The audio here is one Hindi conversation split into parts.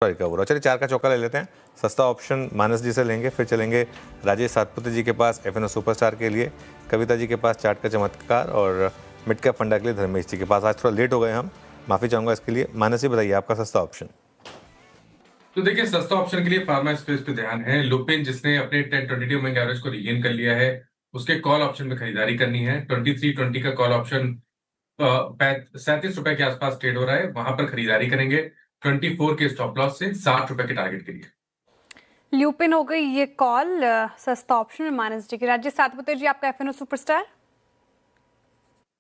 रिकवर। चलिए 4 का चौका ले लेते हैं। सस्ता ऑप्शन मानस जी से लेंगे, फिर चलेंगे राजेश सातपुते जी के पास एफएनओ सुपरस्टार के लिए, कविता जी के पास चार्ट का चमत्कार और मिड कैप फंडा के लिए धर्मेश जी के पास। आज थोड़ा लेट हो गए हम, माफ़ी चाहूँगा इसके लिए। मानस जी बताइए आपका सस्ता ऑप्शन। तो देखिए, सस्ता ऑप्शन के लिए फार्मा स्पेस पे ध्यान है। लुपिन जिसने अपने 10-22 मूविंग एवरेज को रीगेन कर लिया है, उसके कॉल ऑप्शन में खरीदारी करनी है। 2320 का कॉल ऑप्शन 37 रुपए के आसपास ट्रेड हो रहा है, वहां पर खरीदारी करेंगे 24 के स्टॉप लॉस से 60 रुपए के टारगेट के लिए। ल्यूपिन हो गई ये कॉल सस्ता ऑप्शन में मानस जी की। राजेश सातपुते जी आपका एफएनओ सुपरस्टार।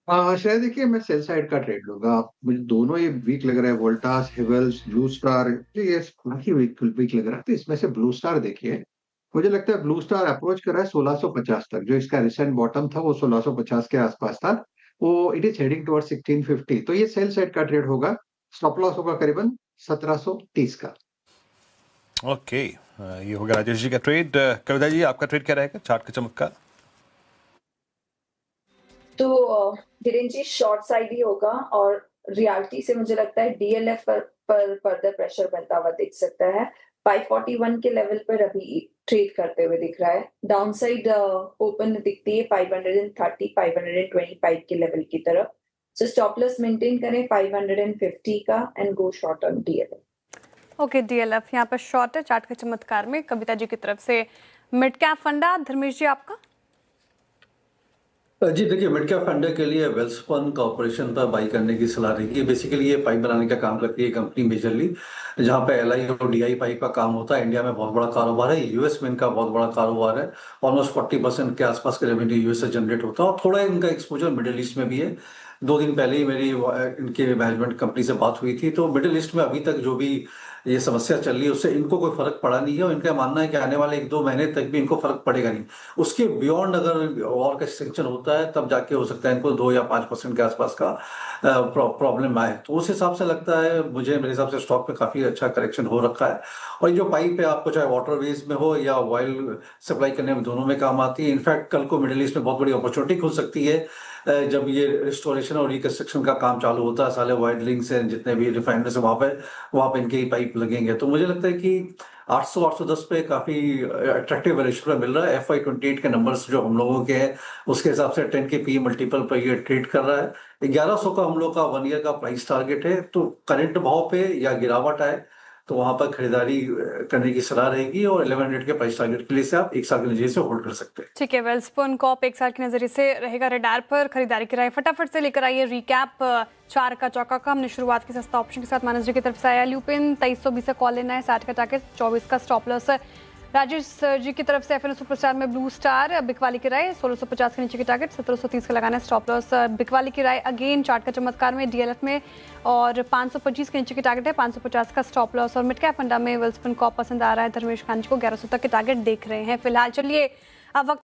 शायद देखिए मैं सेल साइड का ट्रेड लूंगा। मुझे दोनों ये वीक लग रहा है, वोल्टास हेवल्स ब्लू स्टार, ये काफी वीक वीक लग रहा है। तो इसमें से ब्लू स्टार देखिए, मुझे लगता है ब्लू स्टार अप्रोच कर रहा है 1650 तक। जो इसका रिसेंट बॉटम था वो 1650 के आसपास था। वो इट इज हेडिंग टुवर्ड्स 1650, तो ये सेल साइड का ट्रेड होगा। स्टॉप लॉस होगा करीबन 1730 का। ओके, ये हो गया राजेश जी का ट्रेड। कविता जी आपका ट्रेड क्या रहेगा चार्ट का चमत्कार? तो धीरेन जी शॉर्ट साइड ही होगा और रियलिटी से मुझे लगता है डीएलएफ पर फर्दर प्रेशर बनता हुआ दिख सकता है। 541 के लेवल पर अभी ट्रेड करते हुए दिख रहा है। डाउन साइड ओपन दिखती है 530 525 के लेवल की तरफ। सो स्टॉप लॉस मेंटेन करें 550 का and go short on DLF. Okay, DLF यहाँ पर शॉर्ट है चार्ट के चमत्कार में कविता जी की तरफ से। मिड कैप फंडा धर्मेश जी आपका। जी देखिए, मिड कैप फंड के लिए वेल्सपन कॉर्पोरेशन पर बाई करने की सलाह रहेगी। बेसिकली ये पाइप बनाने का काम करती है कंपनी मेजरली, जहाँ पे एलआई और डीआई पाइप का काम होता है। इंडिया में बहुत बड़ा कारोबार है, यूएस में इनका बहुत बड़ा कारोबार है। ऑलमोस्ट 40% के आसपास का रेवेन्यू यूएस से जनरेट होता है और थोड़ा इनका एक्सपोजर मिडिल ईस्ट में भी है। 2 दिन पहले ही मेरी इनके मैनेजमेंट कंपनी से बात हुई थी, तो मिडिल ईस्ट में अभी तक जो भी ये समस्या चल रही है उससे इनको कोई फर्क पड़ा नहीं है और इनका मानना है कि आने वाले 1-2 महीने तक भी इनको फर्क पड़ेगा नहीं। उसके बियॉन्ड अगर और का एक्सटेंशन होता है तब जाके हो सकता है इनको 2 या 5% के आसपास का प्रॉब्लम आए। तो उस हिसाब से लगता है मुझे, मेरे हिसाब से स्टॉक में काफी अच्छा करेक्शन हो रखा है। और ये जो पाइप है आपको चाहे वाटरवेज में हो या ऑयल सप्लाई करने में, दोनों में काम आती है। इनफैक्ट कल को मिडिल ईस्ट में बहुत बड़ी अपॉर्चुनिटी खुल सकती है जब ये रिस्टोरेशन और रिकंस्ट्रक्शन का काम चालू होता है। साले वाइड लिंक्स हैं, जितने भी रिफाइनरीज है वहां पे इनके ही पाइप लगेंगे। तो मुझे लगता है कि 800-810 पे काफी अट्रैक्टिव वैल्यूएशन पे मिल रहा है। FY28 के नंबर्स जो हम लोगों के हैं उसके हिसाब से 10 के पी मल्टीपल पर ये ट्रेड कर रहा है। 1100 का हम लोग का 1 ईयर का प्राइस टारगेट है। तो करंट भाव पे या गिरावट आए तो वहां पर खरीदारी करने की सलाह रहेगी और 1100 के प्राइस टारगेट के लिए से आप 1 साल के नजरिए से होल्ड कर सकते हैं। ठीक है, वेल्सपन कॉप 1 साल के नजरिए से रहेगा रडार पर। खरीदारी कराए फटाफट से लेकर आइए रिकैप 4 का चौका का। हमने शुरुआत की सस्ता ऑप्शन के साथ मानस जी की तरफ से आया। ल्यूपिन 2320 से कॉल लेना है, 60 का टारगेट, 24 का स्टॉप लॉस है। राजेश जी की तरफ से एफएनओ सुपरस्टार में ब्लू स्टार बिकवाली की राय 1650 के नीचे के टारगेट, 1730 का लगाना है स्टॉप लॉस। बिकवाली की राय अगेन चार्ट का चमत्कार में डीएलएफ में और 525 के नीचे के टारगेट है, 550 का स्टॉप लॉस। और मिड कैप फंडा में वेल्सपन कॉप पसंद आ रहा है धर्मेश खान जी को, 1100 तक के टारगेट देख रहे हैं फिलहाल। चलिए अब वक्त